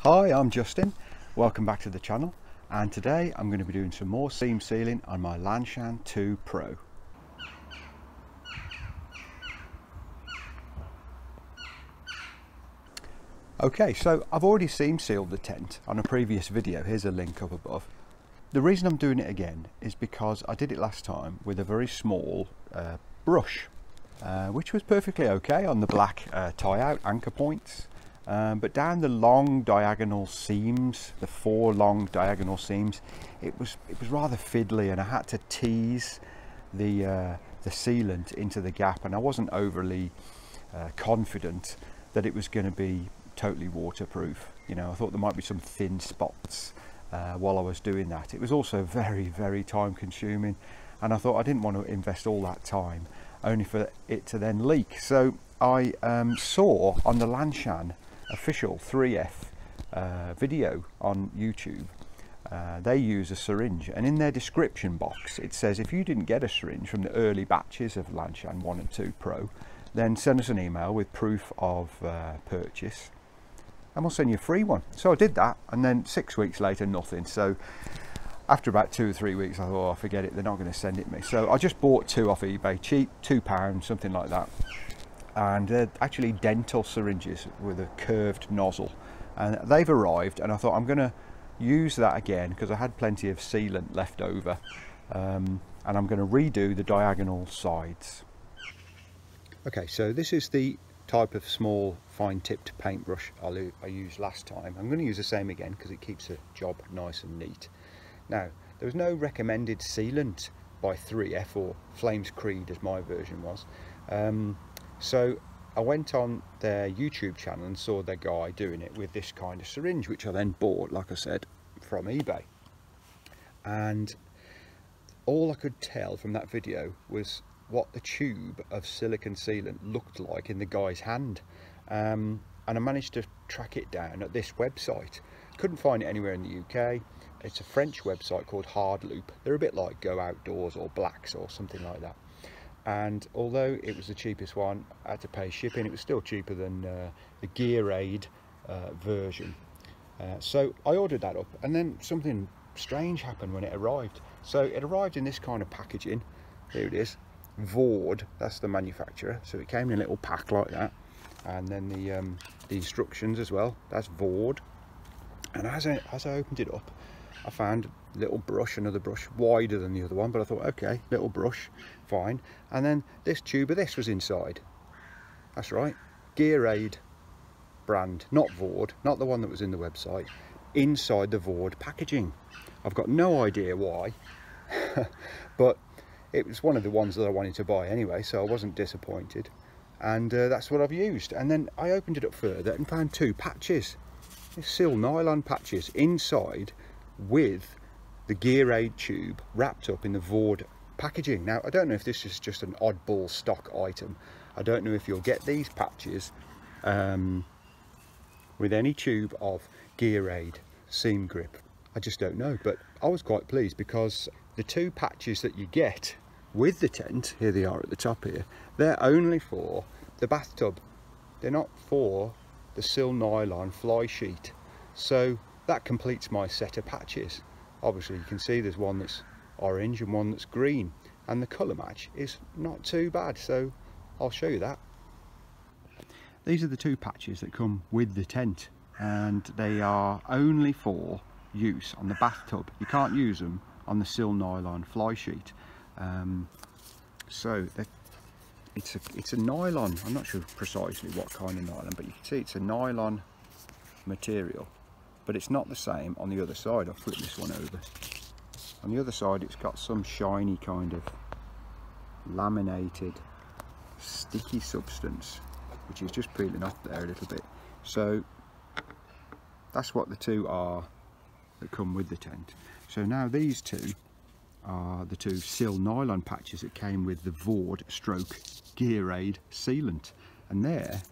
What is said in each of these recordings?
Hi, I'm Justin. Welcome back to the channel, and today I'm going to be doing some more seam sealing on my Lanshan 2 Pro. Okay, so I've already seam sealed the tent on a previous video. Here's a link up above. The reason I'm doing it again is because I did it last time with a very small brush, which was perfectly okay on the black tie-out anchor points. But down the long diagonal seams, the 4 long diagonal seams, it was rather fiddly, and I had to tease the sealant into the gap, and I wasn't overly confident that it was going to be totally waterproof. You know, I thought there might be some thin spots while I was doing that. It was also very time consuming, and I thought I didn't want to invest all that time only for it to then leak. So I saw on the Lanshan official 3F video on YouTube, they use a syringe, and in their description box it says if you didn't get a syringe from the early batches of Lanshan 1 and 2 Pro, then send us an email with proof of purchase and we'll send you a free one. So I did that, and then 6 weeks later nothing. So after about 2 or 3 weeks I thought, oh, forget it, they're not going to send it me. So I just bought 2 off eBay, cheap, £2, something like that. And they're actually dental syringes with a curved nozzle, and they've arrived, and I thought I'm going to use that again because I had plenty of sealant left over, and I'm going to redo the diagonal sides. Okay, so this is the type of small fine tipped paintbrush I used last time. I'm going to use the same again because it keeps the job nice and neat. Now, there was no recommended sealant by 3F or Flames Creed as my version was. So I went on their YouTube channel and saw their guy doing it with this kind of syringe, which I then bought, like I said, from eBay. And all I could tell from that video was what the tube of silicone sealant looked like in the guy's hand. And I managed to track it down at this website. Couldn't find it anywhere in the UK. It's a French website called Hardloop. They're a bit like Go Outdoors or Blacks or something like that. And although it was the cheapest one, I had to pay shipping. It was still cheaper than the Gear Aid version. So I ordered that up, and then something strange happened when it arrived. So it arrived in this kind of packaging. Here it is, Vaude, that's the manufacturer. So it came in a little pack like that, and then the instructions as well, that's Vaude. And as I opened it up, I found a little brush, another brush wider than the other one, but I thought, okay, little brush, fine. And then this tube of this was inside. That's right, Gear Aid brand, not Vaude, not the one that was in the website, inside the Vaude packaging. I've got no idea why, but it was one of the ones that I wanted to buy anyway, so I wasn't disappointed. And that's what I've used. And then I opened it up further and found 2 patches, silnylon patches inside, with the Gear Aid tube wrapped up in the Vaude packaging. Now, I don't know if this is just an oddball stock item. I don't know if you'll get these patches with any tube of Gear Aid seam grip. I just don't know, but I was quite pleased because the 2 patches that you get with the tent, here they are at the top here, they're only for the bathtub. They're not for the silnylon fly sheet. So that completes my set of patches. Obviously you can see there's one that's orange and one that's green, and the colour match is not too bad, so I'll show you that. These are the 2 patches that come with the tent, and they are only for use on the bathtub. You can't use them on the silnylon fly sheet. So it's a nylon. I'm not sure precisely what kind of nylon, but you can see it's a nylon material. But it's not the same on the other side. I'll flip this one over. On the other side it's got some shiny kind of laminated sticky substance, which is just peeling off there a little bit. So that's what the 2 are that come with the tent. So now these 2 are the 2 silnylon patches that came with the Vaude stroke Gear Aid sealant, and there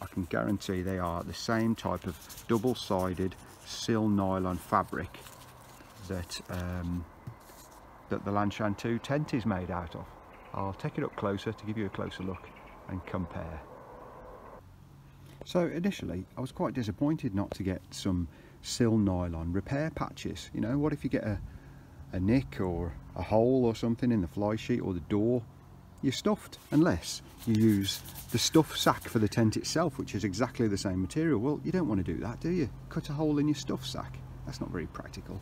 I can guarantee they are the same type of double-sided silnylon fabric that that the Lanshan 2 tent is made out of. I'll take it up closer to give you a closer look and compare. So initially I was quite disappointed not to get some silnylon repair patches. You know, what if you get a nick or a hole or something in the fly sheet or the door? You're stuffed, unless you use the stuff sack for the tent itself, which is exactly the same material. Well, you don't want to do that, do you? Cut a hole in your stuff sack. That's not very practical.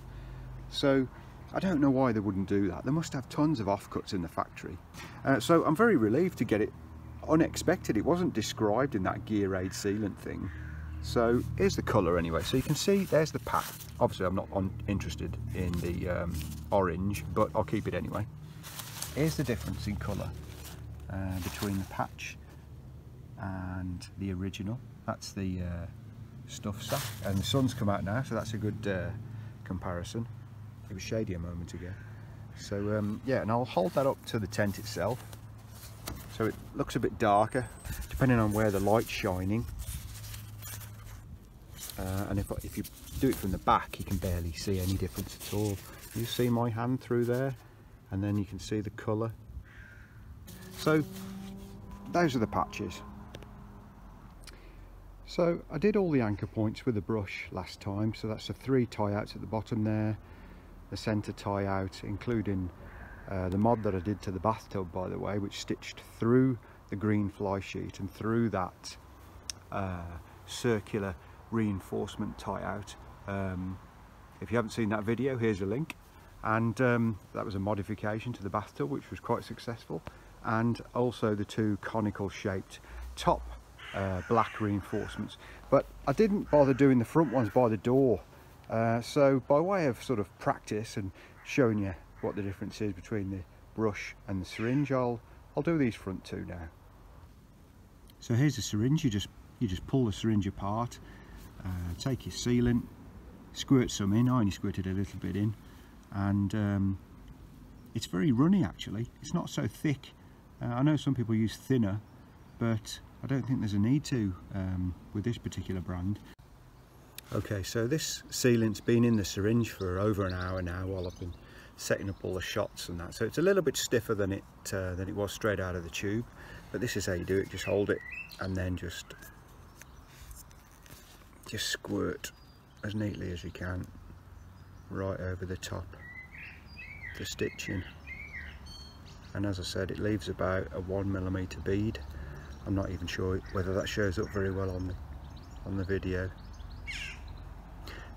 So I don't know why they wouldn't do that. They must have tons of offcuts in the factory. So I'm very relieved to get it unexpected. It wasn't described in that gear aid sealant thing. So here's the colour anyway. So you can see there's the pack. Obviously I'm not interested in the orange, but I'll keep it anyway. Here's the difference in colour between the patch and the original. That's the stuff sack, and the sun's come out now, so that's a good comparison. It was shady a moment ago. So yeah, and I'll hold that up to the tent itself, so it looks a bit darker depending on where the light's shining. And if you do it from the back, you can barely see any difference at all. You see my hand through there, and then you can see the colour. So those are the patches. So I did all the anchor points with a brush last time, so that's the 3 tie outs at the bottom there, the centre tie out, including the mod that I did to the bathtub, by the way, which stitched through the green fly sheet and through that circular reinforcement tie out. If you haven't seen that video, here's a link. And that was a modification to the bathtub, which was quite successful. And also the 2 conical shaped top black reinforcements, but I didn't bother doing the front ones by the door. So by way of sort of practice and showing you what the difference is between the brush and the syringe, I'll do these front 2 now. So here's the syringe. You just pull the syringe apart, take your sealant, squirt some in. I only squirted a little bit in, and it's very runny actually. It's not so thick. I know some people use thinner, but I don't think there's a need to with this particular brand. Okay, so this sealant's been in the syringe for over an hour now while I've been setting up all the shots and that, so it's a little bit stiffer than it was straight out of the tube. But this is how you do it. Just hold it and then just squirt as neatly as you can right over the top, the stitching. And as I said, it leaves about a 1mm bead. I'm not even sure whether that shows up very well on the video.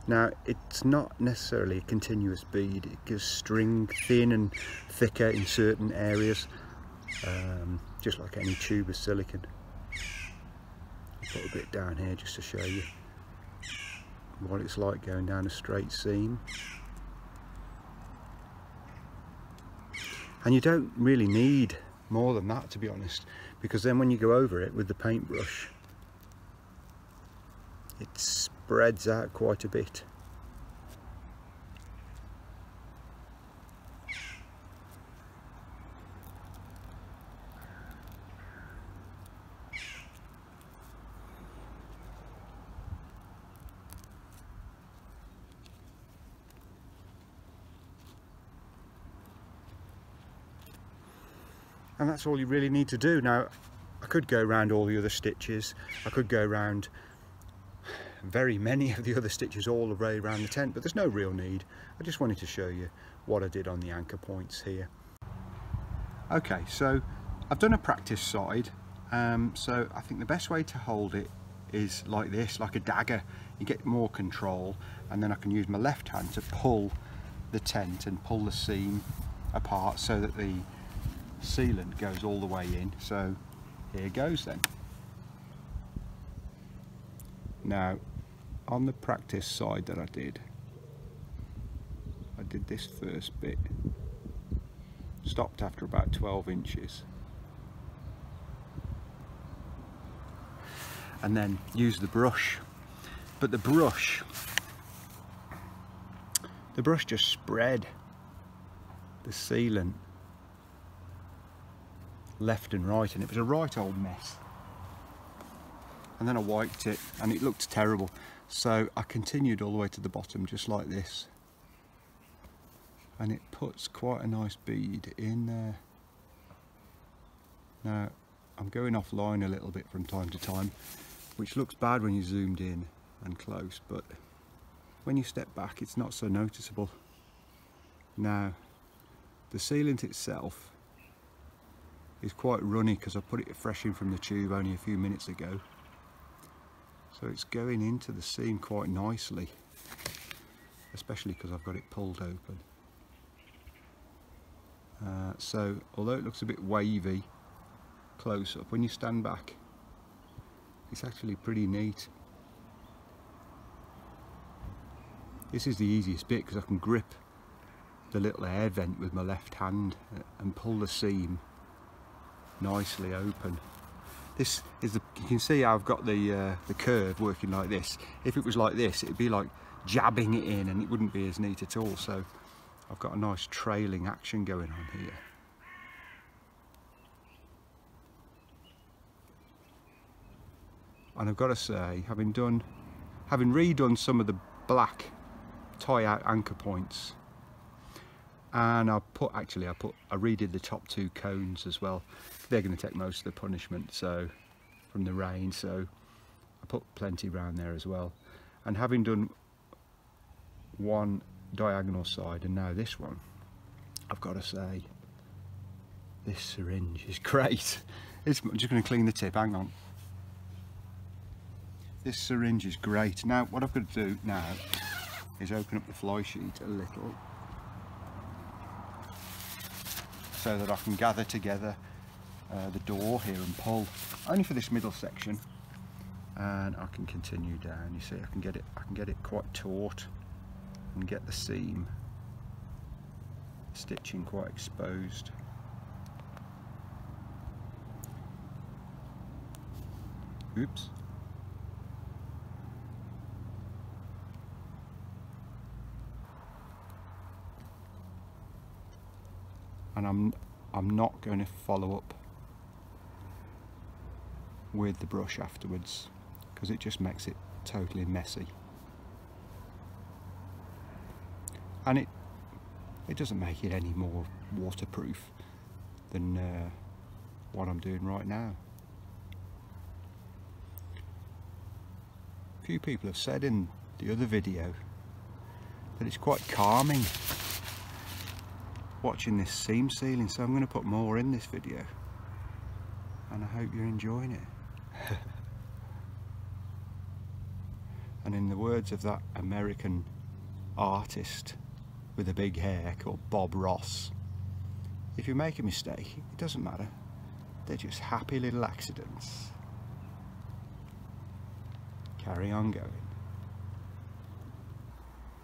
Now, it's not necessarily a continuous bead. It gives string thin and thicker in certain areas, just like any tube of silicone. I'll put a bit down here just to show you what it's like going down a straight seam. And you don't really need more than that, to be honest, because then when you go over it with the paintbrush, it spreads out quite a bit. And that's all you really need to do. Now, I could go around all the other stitches. I could go around very many of the other stitches all the way around the tent, but there's no real need. I just wanted to show you what I did on the anchor points here. Okay, so I've done a practice side. So I think the best way to hold it is like this, like a dagger. You get more control, and then I can use my left hand to pull the tent and pull the seam apart so that the sealant goes all the way in. So here goes then. Now, on the practice side that I did this first bit, stopped after about 12 inches, and then used the brush. But the brush just spread the sealant left and right, and it was a right old mess. And then I wiped it and it looked terrible, so I continued all the way to the bottom just like this, and it puts quite a nice bead in there. Now, I'm going offline a little bit from time to time, which looks bad when you're zoomed in and close, but when you step back it's not so noticeable. Now the sealant itself is quite runny because I put it fresh in from the tube only a few minutes ago, so it's going into the seam quite nicely, especially because I've got it pulled open. So although it looks a bit wavy close up, when you stand back it's actually pretty neat. This is the easiest bit because I can grip the little air vent with my left hand and pull the seam nicely open. This is you can see how I've got the curve working like this. If it was like this, it'd be like jabbing it in and it wouldn't be as neat at all. So I've got a nice trailing action going on here. And I've got to say, having redone some of the black tie out anchor points, and I redid the top two cones as well. They're going to take most of the punishment from the rain, so I put plenty around there as well. And having done one diagonal side and now this one, I've got to say this syringe is great. I'm just going to clean the tip, hang on. This syringe is great. Now what I've got to do now is open up the fly sheet a little so that I can gather together the door here and pull, only for this middle section, and I can continue down. You see, I can get it quite taut and get the seam stitching quite exposed. Oops. And I'm not going to follow up with the brush afterwards because it just makes it totally messy, and it doesn't make it any more waterproof than what I'm doing right now. A few people have said in the other video that it's quite calming watching this seam sealing, so I'm going to put more in this video, and I hope you're enjoying it. And in the words of that American artist with a big hair called Bob Ross, if you make a mistake, it doesn't matter, they're just happy little accidents. Carry on going.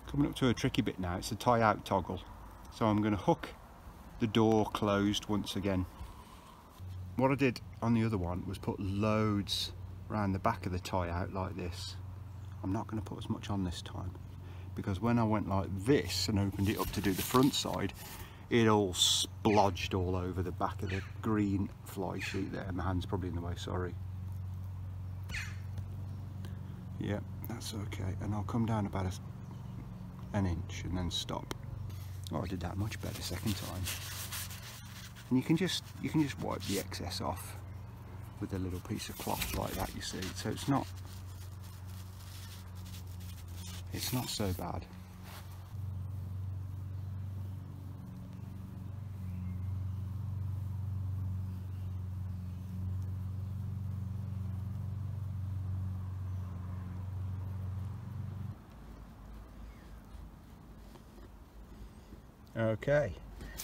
Coming up to a tricky bit now, it's a tie out toggle. So I'm going to hook the door closed once again. What I did on the other one was put loads around the back of the tie out like this. I'm not going to put as much on this time, because when I went like this and opened it up to do the front side, it all splodged all over the back of the green fly sheet there. My hand's probably in the way, sorry. Yeah, that's okay. And I'll come down about an inch and then stop. Oh, I did that much better second time. And you can just wipe the excess off with a little piece of cloth like that, you see. So it's not so bad. Okay,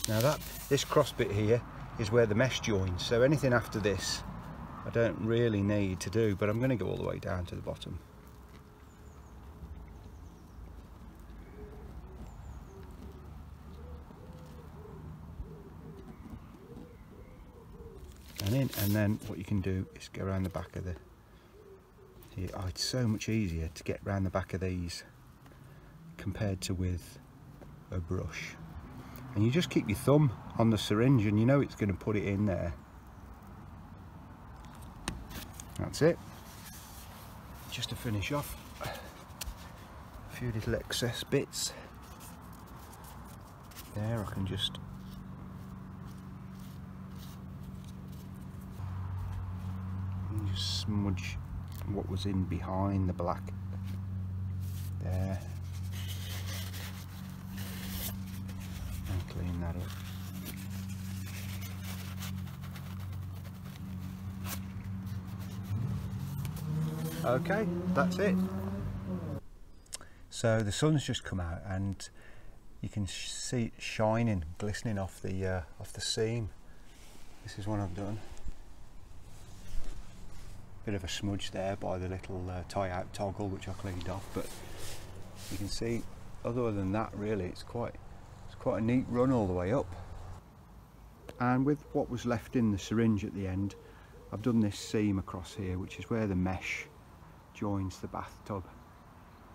now this cross bit here is where the mesh joins, so anything after this I don't really need to do, but I'm going to go all the way down to the bottom. And in, and then what you can do is go around the back of the here. Oh, it's so much easier to get around the back of these compared to with a brush. And you just keep your thumb on the syringe and you know it's going to put it in there. That's it. Just to finish off, a few little excess bits. There, I can just smudge what was in behind the black there, and clean that up. Okay, that's it. So the sun's just come out and you can see it shining, glistening off the seam. This is what I've done. Bit of a smudge there by the little tie out toggle which I cleaned off, but you can see other than that really it's quite a neat run all the way up. And with what was left in the syringe at the end, I've done this seam across here, which is where the mesh joins the bathtub.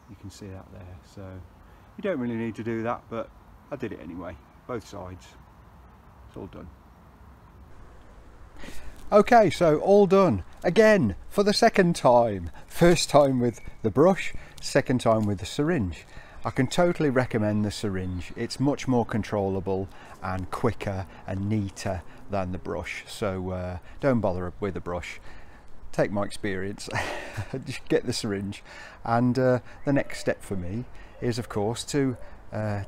You can see that there, so you don't really need to do that, but I did it anyway, both sides. It's all done. Okay, so all done again for the second time. First time with the brush, second time with the syringe. I can totally recommend the syringe. It's much more controllable and quicker and neater than the brush, so don't bother with the brush. Take my experience, just get the syringe. And the next step for me is of course to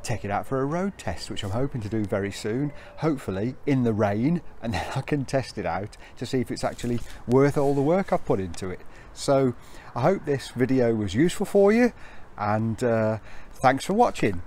take it out for a road test, which I'm hoping to do very soon, hopefully in the rain, and then I can test it out to see if it's actually worth all the work I've put into it. So I hope this video was useful for you, and thanks for watching.